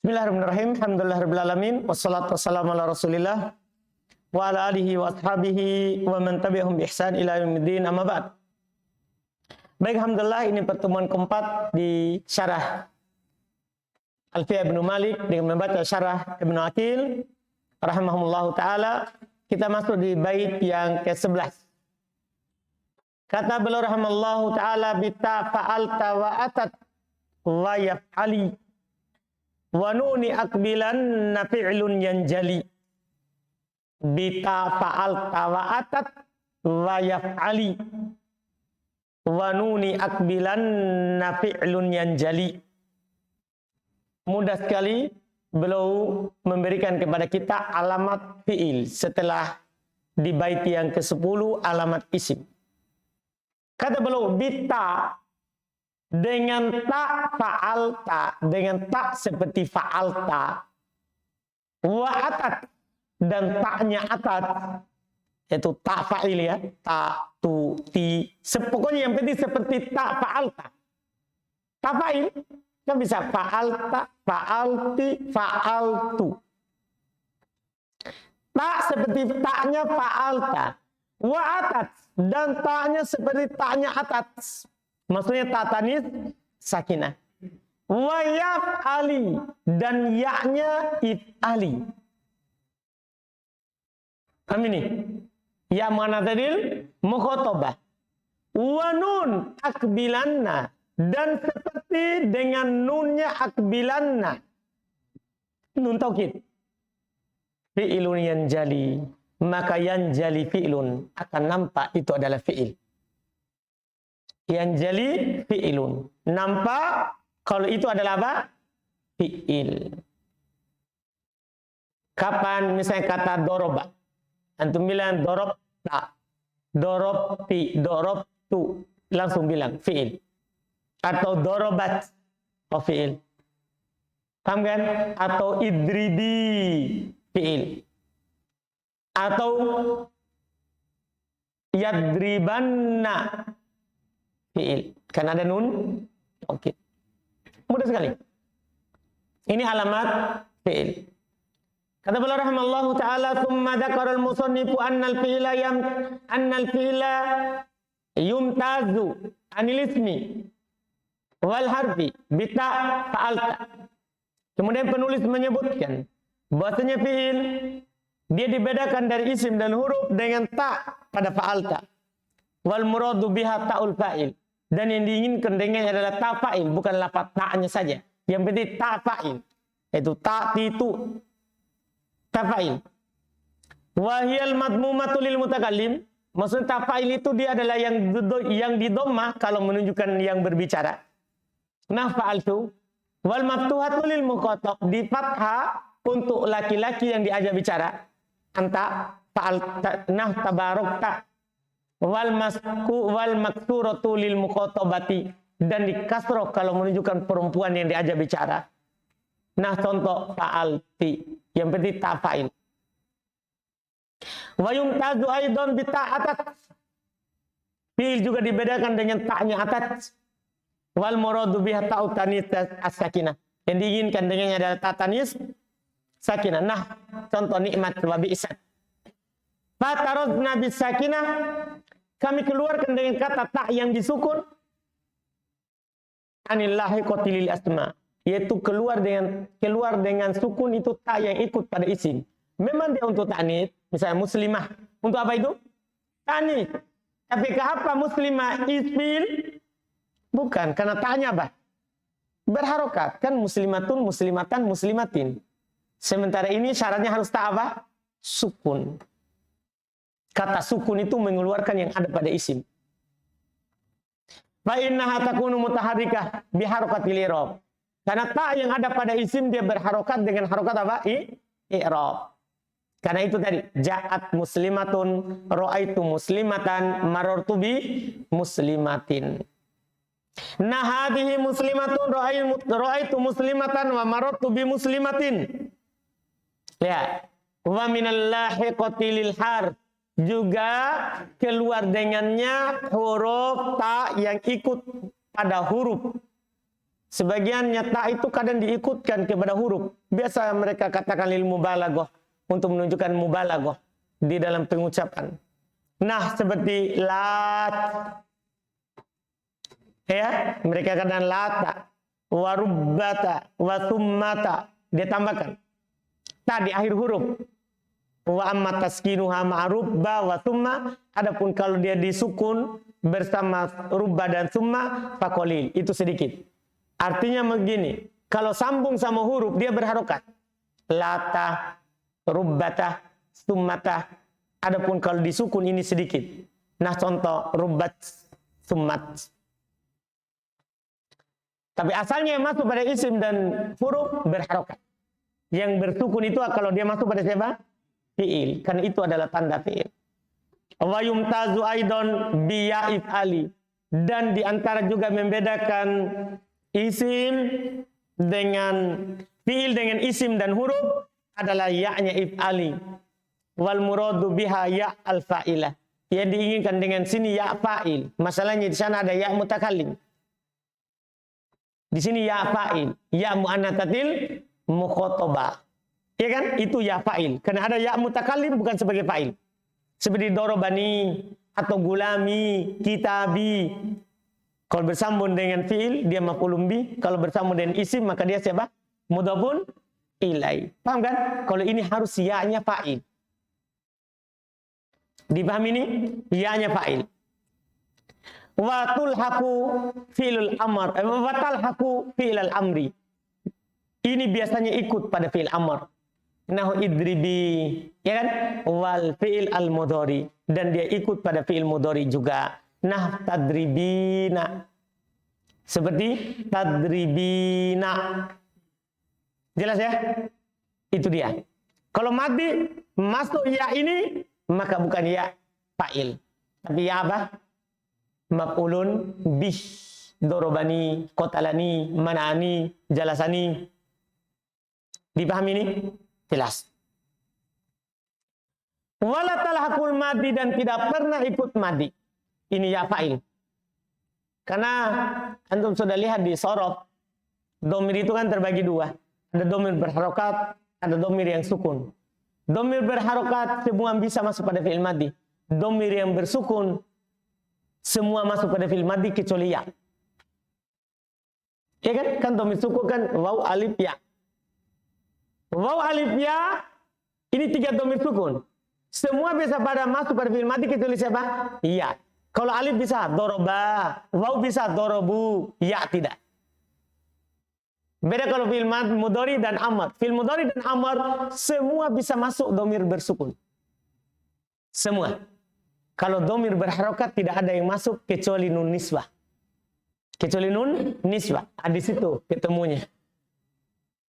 Bismillahirrahmanirrahim. Alhamdulillahirabbil alamin wassalatu wassalamu ala Rasulillah wa ala alihi wa ashabihi wa man tabi'ahum bi ihsan ila yaumiddin. Amma ba'd. Baik, alhamdulillah ini pertemuan keempat di syarah Alfiyah Ibnu Malik dengan membaca syarah Ibnu Aqil rahimahumullahu taala. Kita masuk di bait yang ke-11. Kata beliau rahimallahu taala, bita fa'alta wa atat wa yaf'ali wa nuni akbilan nafi'lun yanjali. Bita fa'alta wa atat wa yaf'ali wa nuni akbilan nafi'lun yanjali. Mudah sekali beliau memberikan kepada kita alamat fi'il setelah di bait yang ke-10 alamat isim. Kata beliau, bita dengan tak fa'alta, dengan tak seperti fa'alta, wa atat dan taknya atat, itu tak fa'il ya, tak, tu, ti, pokoknya yang penting seperti tak fa'alta. Tak fa'il kan bisa fa'alta, fa'alti, fa'altu. Tak seperti taknya fa'alta, wa atat dan taknya seperti taknya atat. Maksudnya ta tanis sakinah. Wa yaf'ali dan ya-nya if'ali. Kami ini ya mana tadil mukhatabah. Wa nun akbilanna dan seperti dengan nunnya akbilanna. Nun taukid. Fi'ilun yanjali, maka yanjali fi'ilun akan nampak itu adalah fi'il. Yang jali fi'ilun. Nampak kalau itu adalah apa? Fi'il. Kapan misalnya kata doroba. Antum bilang dorob ta. Dorob ti. Dorob tu. Langsung bilang fi'il. Atau dorobat. Oh fi'il. Paham kan? Atau idribi. Fi'il. Atau yadribanna. Fi'il. Karena ada nun. Oke. Mudah sekali. Ini alamat fi'il. Kata beliau rahimallahu ta'ala, "Tsumma dzakara al-musannifu annal fi'la yumtazu anil ismi wal harfi bita fa'alta." Kemudian penulis menyebutkan bahwasanya fi'il dia dibedakan dari isim dan huruf dengan ta pada fa'alta. Wal muradu biha ta'ul fa'il. Dan yang diinginkan dengannya adalah ta fa'il, bukan lafaz ta'nya saja. Yang penting ta fa'il. Itu ta titu. Ta fa'il. Wa hiyal madmumatu lil mutakallim. Maksudnya ta fa'il itu dia adalah yang di dhammah kalau menunjukkan yang berbicara. Nah fa'altu. Wal maftuhatu lil mukhatab, di fathah untuk laki-laki yang diajak bicara. Anta fa'alta nah tabarakta. Wal maksuratu lil mukhatabati, dan di kasroh kalau menunjukkan perempuan yang diajak bicara. Nah contoh fa'alti, yang penting ta fa'il. Wa yumtazu aidan bi ta'atat. Fi'il juga dibedakan dengan ta'nya atat. Wal muradu biha ta'u tanis as-sakinah. Yang diinginkan dengannya adalah ta tanis sakinah. Nah contoh nikmat wa bi'sat. Fataradna bis sakinah, kami keluarkan dengan kata tak yang disukun. Anillahi qatilil asma, yaitu keluar dengan sukun itu tak yang ikut pada isim. Memang dia untuk ta'nits, misalnya muslimah. Untuk apa itu? Ta'nits. Tapi apa muslimah ismil? Bukan, karena ta'nya apa? Berharokat. Kan muslimatun, muslimatan, muslimatin. Sementara ini syaratnya harus tak apa? Sukun. Kata sukun itu mengeluarkan yang ada pada isim. Fa innaha takunu mutaharrikah bi harakatil i'rab. Karena ta yang ada pada isim dia berharokat dengan harokat apa? I'rab. Karena itu tadi ja'at muslimatun, ra'aitu muslimatan, marartu bi muslimatin. Nah hadhihi muslimatun, ra'aitu muslimatan wa marartu bi muslimatin. Lihat. Wa minal lahiqati lil harf, juga keluar dengannya huruf ta yang ikut pada huruf Sebagiannya ta itu kadang diikutkan kepada huruf. Biasa mereka katakan lil mubalaghah untuk menunjukkan mubalaghah di dalam pengucapan. Nah, seperti lat. Ya, mereka katakan lata, warubbata, wasummata. Dia tambahkan ta di akhir huruf. Wa amma taskinuha ma'rubba wa summa. Adapun kalau dia disukun bersama rubba dan summa faqalil, itu sedikit. Artinya begini, kalau sambung sama huruf dia berharokat. Lata, rubbata, summata. Adapun kalau disukun ini sedikit. Nah, contoh rubbat, summat. Tapi asalnya yang masuk pada isim dan huruf berharokat. Yang bersukun itu kalau dia masuk pada siapa? Fi'il, karena itu adalah tanda fi'il. Wa yumtazu aidon bi ya'if ali, dan diantara juga membedakan isim dengan fi'il dengan isim dan huruf adalah ya-nya if'ali. Wal muradu biha ya al fa'ilah, yang diinginkan dengan sini ya fa'il. Masalahnya di sana ada ya mutakallim, di sini ya fa'il, ya muannatsatil mukhatabah. Ya kan? Itu ya fa'il. Karena ada ya mutakallim bukan sebagai fa'il. Seperti dorobani atau gulami, kitabi. Kalau bersambung dengan fi'il dia maf'ulun bih. Kalau bersambung dengan isim maka dia siapa? Mudhafun ilai. Paham kan? Kalau ini harus ya-nya fa'il. Dipahami ini? Ya-nya fa'il. Wa tulhaqu fi'lul amr. Wa talhaqu fi'lal amri. Ini biasanya ikut pada fi'il amr. Nahu idribi, ya kan? Wal fi'il al-mudhari, dan dia ikut pada fi'il mudhari juga. Nah, tadribina. Seperti tadribina. Jelas ya? Itu dia. Kalau mati masuk ya ini, maka bukan ya fa'il, tapi ya apa? Maf'ulun bih. Dorobani, kotalani, manani, jalasani. Dipahami ini? Jelas. Wala talhaqul madi, dan tidak pernah ikut madi. Ini ya fa'il. Karena antum sudah lihat di sorof, domir itu kan terbagi dua. Ada domir berharokat, ada domir yang sukun. Domir berharokat semua bisa masuk pada fi'il madi. Domir yang bersukun semua masuk pada fi'il madi kecuali ya. Ya kan? Kan domir sukun kan waw alif ya. Waw alif ya, ini 3 domir sukun. Semua bisa pada masuk pada fi'il madi kecuali siapa? Iya. Kalau alif bisa doroba, waw bisa dorobu, ya tidak. Beda kalau fi'il mudhari dan amr. Fi'il mudhari dan amr semua bisa masuk domir bersukun. Semua. Kalau domir berharokat tidak ada yang masuk kecuali nun nisbah. Kecuali nun nisbah. Di situ ketemunya.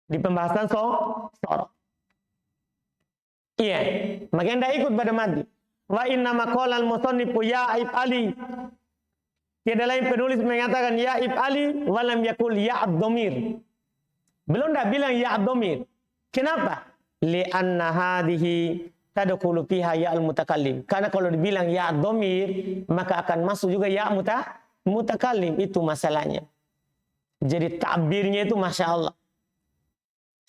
Di pembahasan sorof. Iya, makanya tidak ikut pada madi. Wa inna maqala al-musannifu ya if'ali. Tiada lain penulis mengatakan ya if'ali walam yakul ya ad-dhamir. Belum dah bilang ya ad-dhamir. Kenapa? Li'anna hadhihi tadkhulu fiha ya al-mutakallim. Karena kalau dibilang ya ad-dhamir, maka akan masuk juga ya mutakallim. Itu masalahnya. Jadi takbirnya itu Masya Allah.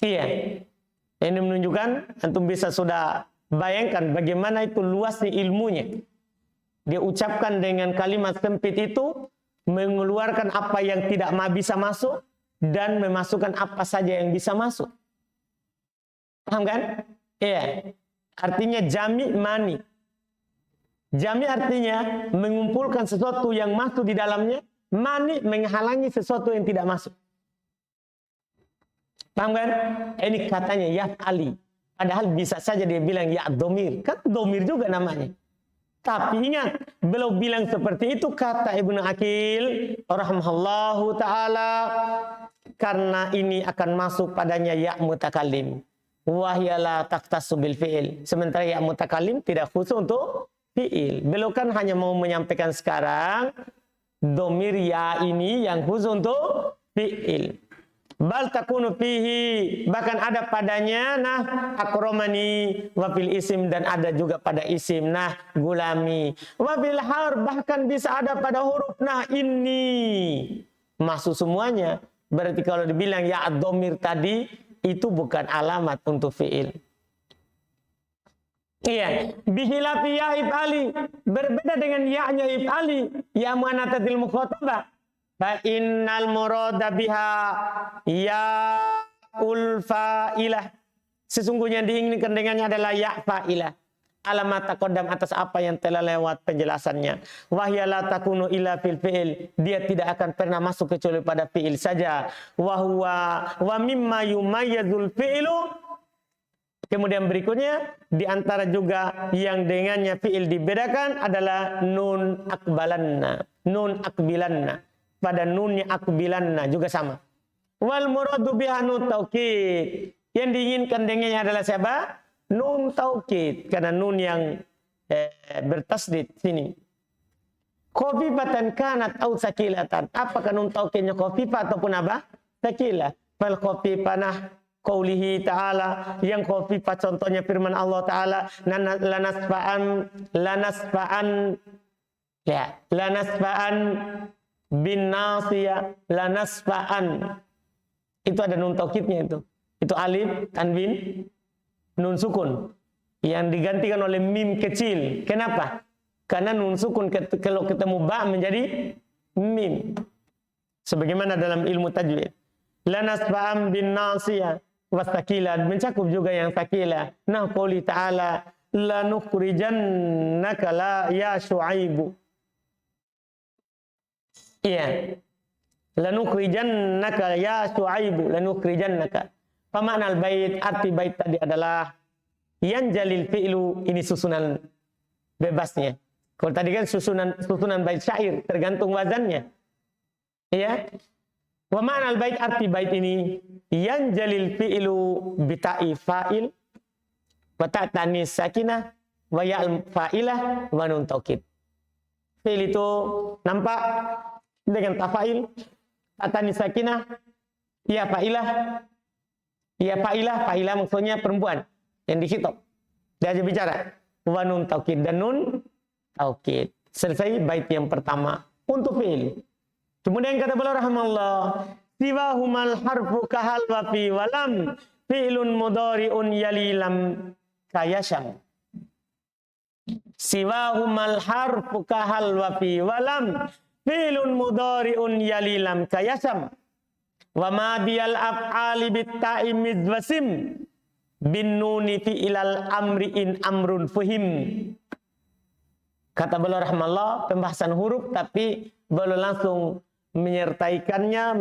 Iya, ini menunjukkan antum bisa sudah bayangkan bagaimana itu luasnya ilmunya. Dia ucapkan dengan kalimat sempit itu, mengeluarkan apa yang tidak bisa masuk dan memasukkan apa saja yang bisa masuk. Paham kan? Iya. Artinya jami mani. Jami artinya mengumpulkan sesuatu yang masuk di dalamnya, mani menghalangi sesuatu yang tidak masuk. Paham kan? Ini katanya ya ali. Padahal bisa saja dia bilang ya domir. Kan domir juga namanya. Tapi ingat, beliau bilang seperti itu kata Ibnu Aqil rahimahullahu ta'ala. Karena ini akan masuk padanya ya mutakallim. Wahyala taktasu bil fi'il. Sementara ya mutakallim tidak khusus untuk fi'il. Beliau kan hanya mau menyampaikan sekarang. Domir ya ini yang khusus untuk fi'il. Bal takunu fihi, bahkan ada padanya nah akromani wafil isim, dan ada juga pada isim nah gulami wafil har, bahkan bisa ada pada huruf nah ini masuk semuanya. Berarti kalau dibilang ya ad-dhamir tadi itu bukan alamat untuk fi'il. Iya, bihilafi ya if'ali, berbeda dengan ya-nya if'ali, ya muannatsatil mukhatabah. Fa innal murada biha ya ul fa'ilah. Sesungguhnya diinginkan dengannya adalah ya fa'ilah. Alamat taqaddam atas apa yang telah lewat penjelasannya. Wahya la takunu illa fil fi'il. Dia tidak akan pernah masuk kecuali pada fi'il saja. Wa huwa wa mimma yumayyizul fi'lu. Kemudian berikutnya di antara juga yang dengannya fi'il dibedakan adalah nun akbalanna. Nun akbilanna. Pada nunnya akbilanna juga sama. Wal muradu biha nun taukid. Yang diinginkan dengannya adalah siapa? Nun taukid, karena nun yang bertasdid sini. Khafifatan kanat au sakilatan. Apakah nun taukidnya khafifah ataupun apa? Sakilah. Fal khafifanah qaulihi ta'ala, yang khafifah contohnya firman Allah Ta'ala, lanasfa'an bin nasiyah, lanasfa'an. Itu ada nun taukidnya itu. Itu alif tanwin nun sukun yang digantikan oleh mim kecil. Kenapa? Karena nun sukun kalau ketemu ba menjadi mim. Sebagaimana dalam ilmu tajwid. Lanasfa'an bin nasiyah wastakila, mencakup juga yang takila. Nah, qouli ta'ala lanukhrijannaka la ya Syuaibu. Iya. Lanukhrijannaka ya Syuaibu, lanukhrijannaka. Pamakna al-bait, arti bait tadi adalah yang jalil fi'lu, ini susunan bebasnya. Kalau tadi kan susunan bait syair, tergantung wazannya. Ya. Wa ma'na al-bait, arti bait ini yang jalil fi'lu bita'i fa'il wa ta'tanis sakinah wa ya'al fa'ilah wa nun taukid. Fi'il itu nampak dengan tafa'il, ta'tanis sakinah, ya fa'ilah. Ya fa'ilah, fa'ilah maksudnya perempuan yang dikhitab. Dia aja bicara. Wa nun taukid, dan nun taukid. Selesai bait yang pertama untuk fi'il. Kemudian kata beliau rahimallah, siwahumal harfu kahal wa fi walam fi'lun mudhari'un yalilam kayasham. Siwahumal harfu kahal wa fi walam fi'lun mudhari'un yalilam kayasham. Wa ma biyal af'ali bitta'i mizwasim bin nuni fi ilal amri in amrun fuhim. Kata beliau rahmallah, pembahasan huruf tapi beliau langsung menyertakannya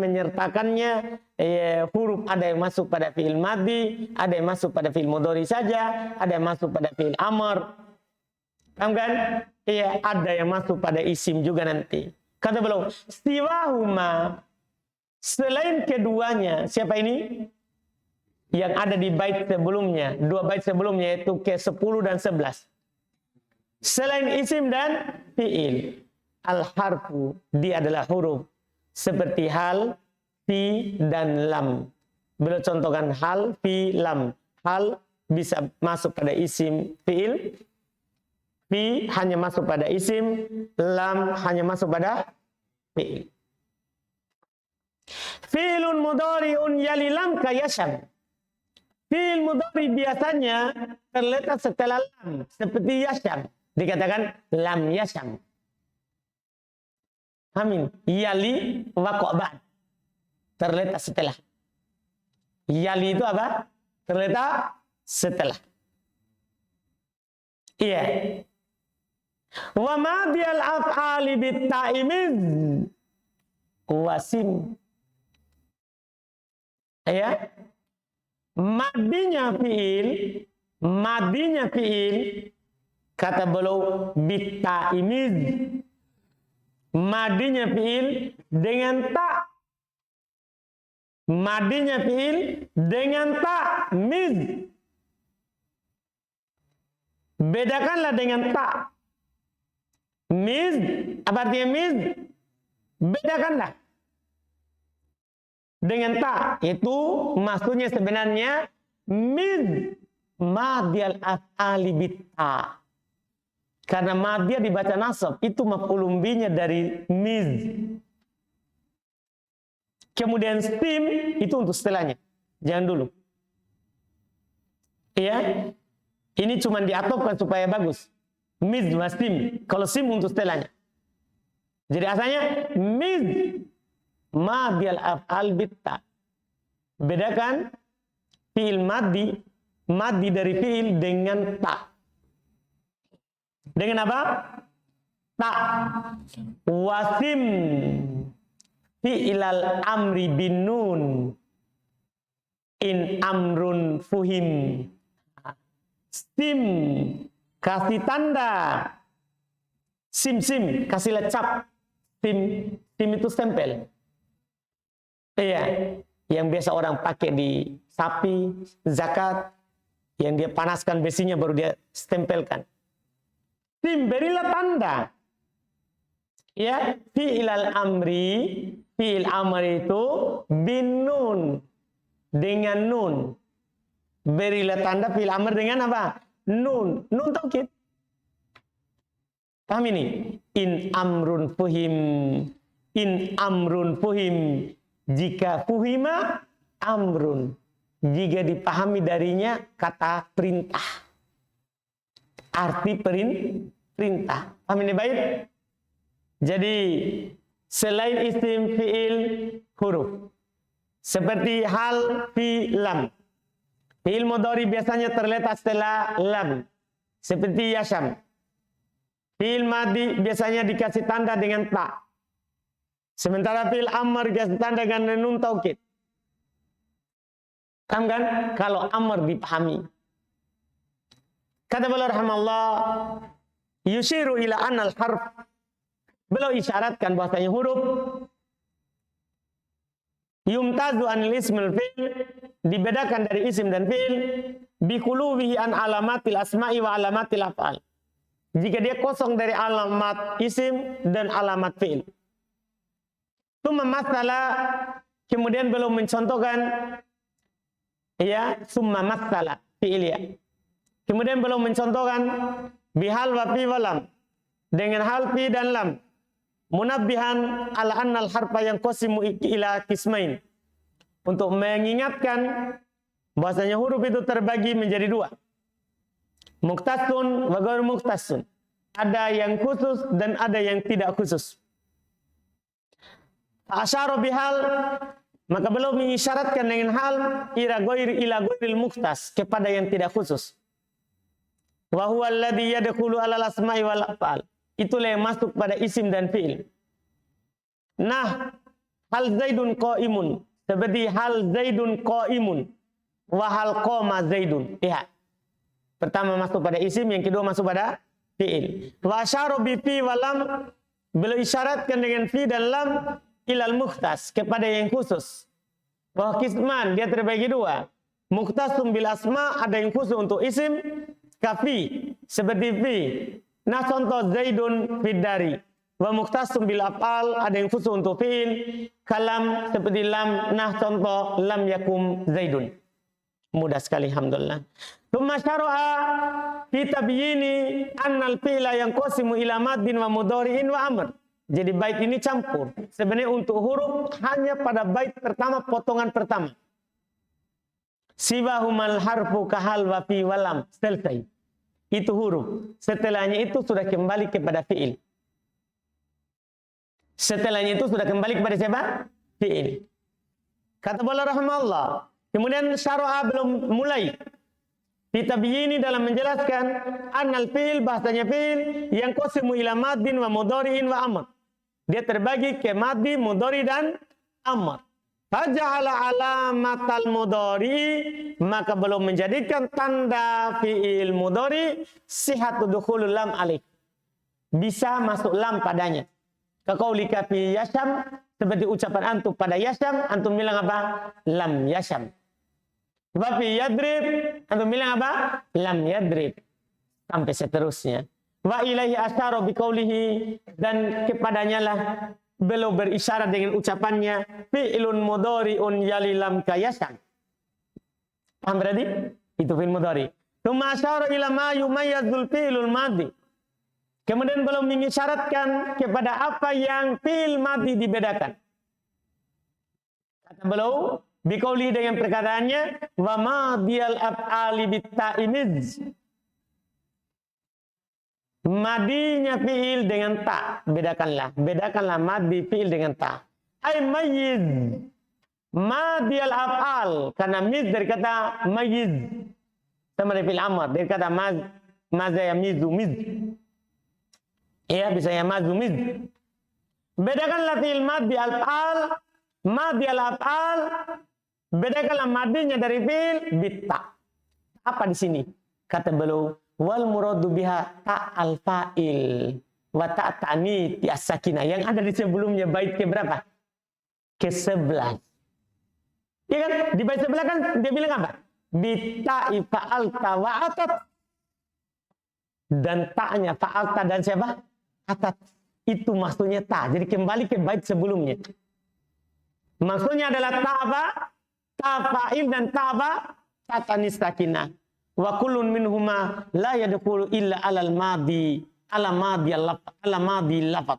huruf. Ada yang masuk pada fi'il madhi, ada yang masuk pada fi'il mudhari saja, ada yang masuk pada fi'il amr. Paham kan? Iya, ada yang masuk pada isim juga nanti. Kata beliau, siwahuma, selain keduanya, siapa ini? Yang ada di bait sebelumnya, dua bait sebelumnya, yaitu ke-10 dan 11. Selain isim dan fi'il, al-harfu, dia adalah huruf. Seperti hal, fi, dan lam. Beliau contohkan hal, fi, lam. Hal bisa masuk pada isim fi'il. Fi hanya masuk pada isim. Lam hanya masuk pada fi'il. Fi'lun mudhari'un yalilam kayasham. Fi'il mudhari biasanya terletak setelah lam, seperti yasham. Dikatakan lam yasham. Amin. Yali waqa'ba'd. Terletak setelah. Yali itu apa? Terletak setelah. Iya. Wa ma bi'al af'ali bitta'imiz wasim. Ya, madinya fi'il, kata beliau bitta'imiz, madinya fi'il dengan ta, madinya fi'il dengan ta, miz, bedakanlah dengan ta, miz, apa artinya miz? Bedakanlah dengan ta, itu maksudnya sebenarnya miz madiyal af'ali bitta. Karena madiyah dibaca nasab, itu maf'ulun bihi dari miz. Kemudian stim itu untuk setelahnya. Jangan dulu. Iya. Ini cuma diatopkan supaya bagus. Miz wa stim. Kalau sim untuk setelahnya. Jadi asalnya miz madiyal af'al bitta. Bedakan fi'il maddi dari fi'il dengan ta. Dengan apa? Ta. Wasim fi'ilal amri bin nun in amrun fuhim. Sim kasih tanda. Sim kasih lecap. Sim itu stempel. Iya, yang biasa orang pakai di sapi, zakat, yang dia panaskan besinya baru dia stempelkan. Sim, berilah tanda. Ya, fi'ilal amri, fi'il amri itu bin nun, dengan nun. Berilah tanda fi'il amr dengan apa? Nun taukid. Paham ini? In amrun fuhim. Jika fuhima amrun. Jika dipahami darinya kata perintah. Arti perintah. Paham ini baik? Jadi selain isim fi'il huruf. Seperti hal, fi, lam. Fi'il mudhari biasanya terletak setelah lam. Seperti yasham. Fi'il madhi biasanya dikasih tanda dengan ta. Sementara fi'il amr dikasih tanda dengan nun taukid. Paham kan? Kalau amr dipahami. Kata beliau rahimallah, yushiru ila anal harf. Beliau isyaratkan bahwasanya huruf yumtazu anil ismil fi'il, dibedakan dari isim dan fi'il, biqulubihi an alamatil asma'i wa alamatil af'al. Jika dia kosong dari alamat isim dan alamat fi'il. Summa masalah, kemudian belum mencontohkan, ya, summa masalah fi'il ya. Kemudian belum mencontohkan bihal wa fi wa lam, dengan hal fi dan lam. Munabbihan ala annal harfa yang qasimu ila qismain, untuk mengingatkan bahwasanya huruf itu terbagi menjadi dua. Mukhtasun wa ghairu mukhtasun. Ada yang khusus dan ada yang tidak khusus. Asyara bihal, maka belum mengisyaratkan dengan hal ila ghairil mukhtas, kepada yang tidak khusus. Wa huwa alladhi yadkhulu alal asma'i wal af'al. Itulah yang masuk pada isim dan fi'il. Nah, hal zaidun qa'imun, seperti hal zaidun qa'imun wa hal qama zaidun. Lihat. Pertama masuk pada isim, yang kedua masuk pada fi'il. Wa asyara bi fi wa lam, beliau isyaratkan dengan fi dan lam ilal mukhtas, kepada yang khusus. Wa qisman, dia terbagi dua. Mukhtasum bil asma, ada yang khusus untuk isim, kafi, seperti fi. Nah, contoh zaidun fiddari. Wa mukhtasum bil af'al, ada yang khusus untuk fi'il. Kalam seperti lam. Nah, contoh lam yakum zaidun. Mudah sekali, alhamdulillah. Tsumma syara'a fi tabyini annal fi'la yanqasimu ila maddin wa mudhari'in wa amr. Jadi bait ini campur. Sebenarnya untuk huruf hanya pada bait pertama, potongan pertama. Siwahumal harfu kahal wa fi walam. Selesai. Itu huruf. Setelahnya itu sudah kembali kepada fi'il. Setelahnya itu sudah kembali kepada siapa? Fi'il. Kata beliau rahimahullah. Kemudian syara'a belum mulai. Ditabiyini dalam menjelaskan annal fi'il, bahasanya fi'il yang qasimu ila madin wa mudhari'in wa amr. Dia terbagi ke madhi, mudhari dan amr. Faja'ala alamatal mudhari, maka belum menjadikan tanda fi'il mudhari sihatu dukhulul lam alif. Bisa masuk lam padanya. Kaqaulika fi yasham, seperti ucapan antum pada yasham, antum bilang apa? Lam yasham. Wa fi yadrib, antum bilang apa? Lam yadrib. Sampai seterusnya. Wa ilaihi asyara biqaulihi, dan kepadanya lah beliau berisyarat dengan ucapannya fi'ilun mudhari'un yali lam kayasan. Paham berarti? Itu fi'il mudhari. Tsumma asyara ila ma yumayyizul fi'ilul madhi. Kemudian belum mengisyaratkan kepada apa yang fi'il madhi dibedakan. Kata beliau, biqauli dengan perkataannya, wa madiyal af'ali bitta'imiz. Madinya fi'il dengan ta, bedakanlah madi fi'il dengan ta. Ay mayyiz, madiyal af'al, karena miz dari kata mayyiz, sama dari fi'il amr, dari kata maza yamizu miz. Ya, bisa yamazu miz. Bedakanlah fi'il madiyal af'al, madiyal af'al, bedakanlah madinya dari fi'il bitta. Apa di sini? Kata beliau, wal muradu biha ta'al fa'il wa ta'tani ti'as-sakinah. Yang ada di sebelumnya bait ke berapa? Ke-11. Iya kan? Di bait sebelah kan dia bilang apa? Bitta'i fa'alta wa atat. Dan ta'nya fa'alta dan siapa? Atat. Itu maksudnya ta. Jadi kembali ke bait sebelumnya. Maksudnya adalah ta apa? Ta fa'il dan ta apa? Ta'tanis sakinah. Wa kullun minhuma la yadkhulu illa alal madi lafaz.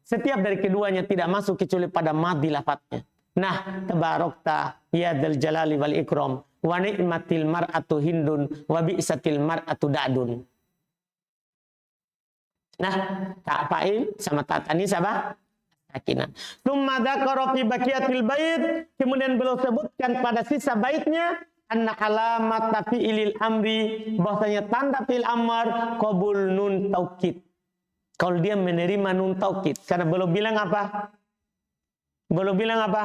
Setiap dari keduanya tidak masuk kecuali pada madi lafadznya. Nah, tabarakta ya dzal jalali wal ikram wa ni'matil mar'atu hindun wa bi'satil mar'atu da'dun. Nah, ta fa'il sama ta tanis apa? Sakinah. Tsumma dzakara fi baqiyatil bait, kemudian beliau sebutkan pada sisa baitnya anna alamat fi'ilil amri, bahwasanya tanda fi'il amr qabul nun taukid. Kalau dia menerima nun taukid, karena belum bilang apa? Belum bilang apa?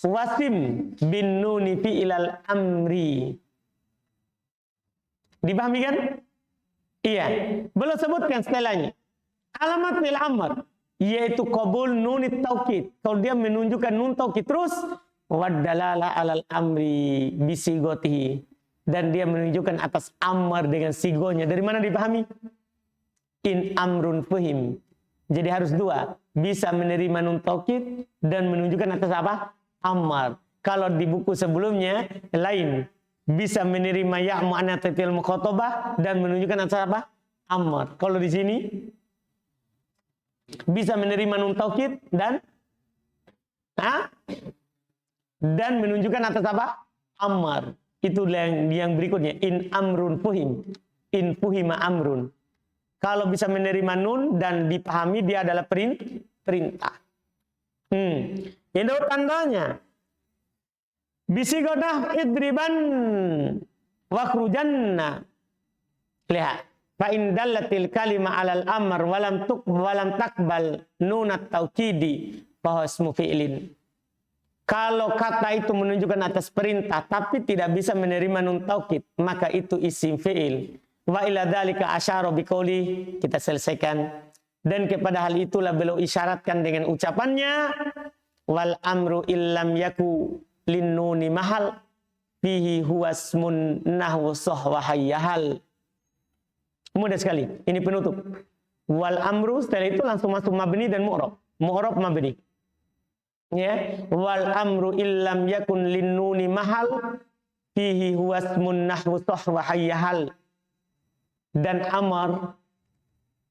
Wasim bin nuni fi'ilal amri. Dipahami kan? Iya. Belum sebutkan setelahnya. Alamat fi'il amr yaitu qabul nun taukid. Kalau dia menunjukkan nun taukid terus wadalala alal amri bisigotihi, dan dia menunjukkan atas amr dengan sigonya. Dari mana dipahami? In amrun fuhim. Jadi harus dua, bisa menerima nun taukid dan menunjukkan atas apa? Amr. Kalau di buku sebelumnya lain, bisa menerima ya mu'annatsatil mukhatabah dan menunjukkan atas apa? Amr. Kalau di sini bisa menerima nun taukid dan dan menunjukkan atas apa? Amr. Itu yang berikutnya. In amrun fuhim. In fuhima amrun. Kalau bisa menerima nun dan dipahami dia adalah perintah. Itu tandanya. Bisigodah idriban wakhrujanna. Lihat. Fa in dallatil kalima alal amr walam takbal nunat taukidi fa ismu fi'lin. Kalau kata itu menunjukkan atas perintah tapi tidak bisa menerima nun taukid, maka itu isim fi'il. Wa ila dzalika asyara biqauli, kita selesaikan. Dan kepada hal itulah beliau isyaratkan dengan ucapannya wal amru illam yaku linnuni mahal fihi huwasmun nahwu sahwa hayyahal. Mudah sekali. Ini penutup. Wal amru setelah itu langsung masuk mabni dan mu'rab. Mu'rab mabni. Ya, wal amru illam yakun linnuni mahal fihi huwasmun nahwu sahwa hayyahal. Dan amar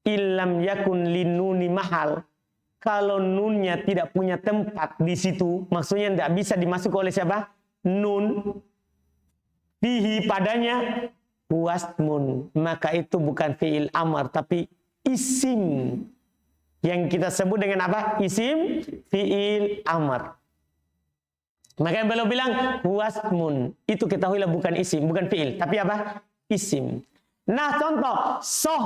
illam yakun linnuni mahal, kalau nunnya tidak punya tempat di situ, maksudnya tidak bisa dimasuk oleh siapa? Nun. Fihi padanya huwasmun, maka itu bukan fi'il amar tapi isim. Yang kita sebut dengan apa? Isim fi'il amr. Makanya beliau bilang huwasmun. Itu ketahuilah bukan isim, bukan fi'il, tapi apa? Isim. Nah, contoh soh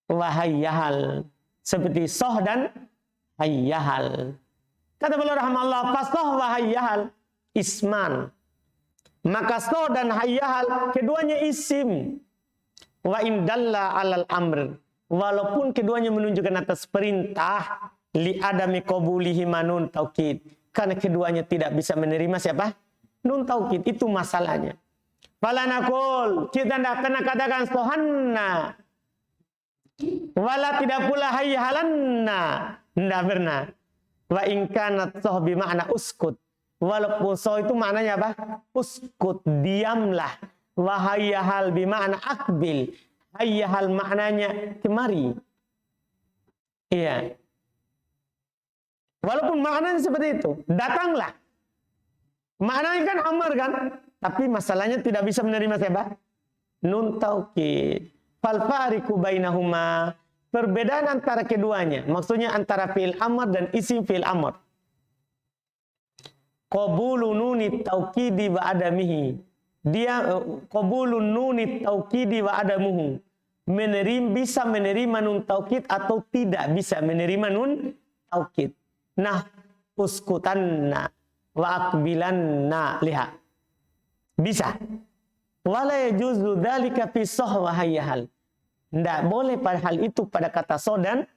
wa hayyahal. Seperti soh dan hayyahal. Kata beliau rahimahullah, fasoh wa hayyahal isman. Maka soh dan hayyahal keduanya isim. Wa indalla alal amr. Walaupun keduanya menunjukkan atas perintah li adami qabulihi nun taukid, karena keduanya tidak bisa menerima siapa? Nun taukid. Itu masalahnya. Fala naqul, kita tidak kena katakan sohanna. Wala tidak pula hayyahalanna. Tidak pernah. Wa in kanat soh bimakna uskut. Walaupun soh itu maknanya apa? Uskut, diamlah. Wa hayyahal bimakna akbil. Hayyahal maknanya kemari. Iya. Walaupun maknanya seperti itu. Datanglah. Maknanya kan amar kan. Tapi masalahnya tidak bisa menerima siapa? Nun taukid. Fal fariqu bainahuma. Perbedaan antara keduanya. Maksudnya antara fi'il amr dan isim fi'il amr. Qabulu nuni taukidi wa adamihi. Dia qabulun nuni taukidi wa adamuhu. Bisa menerima nun taukid atau tidak bisa menerima nun taukid. Nah, uskutanna wa akbilanna liha. Bisa. Wala yajuzu dzalika fi sahwa hayyahal. Tidak boleh pada hal itu pada kata so dan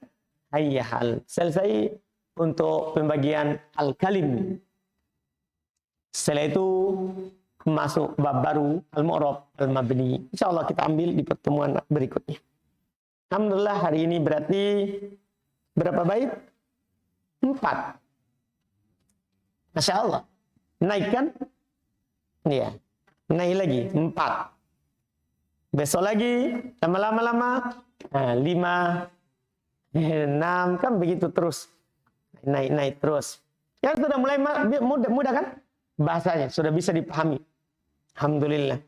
hayyahal. Selesai untuk pembagian al-kalim. Setelah itu masuk bab baru al-mu'rab al-mabni. Insyaallah kita ambil di pertemuan berikutnya. Alhamdulillah hari ini berarti berapa bait? 4. Masya Allah. Naik kan? Iya. Naik lagi 4. Besok lagi lama-lama 5, 6 kan begitu terus. Naik terus. Ya sudah mulai mudah kan? Bahasanya sudah bisa dipahami. Alhamdulillah.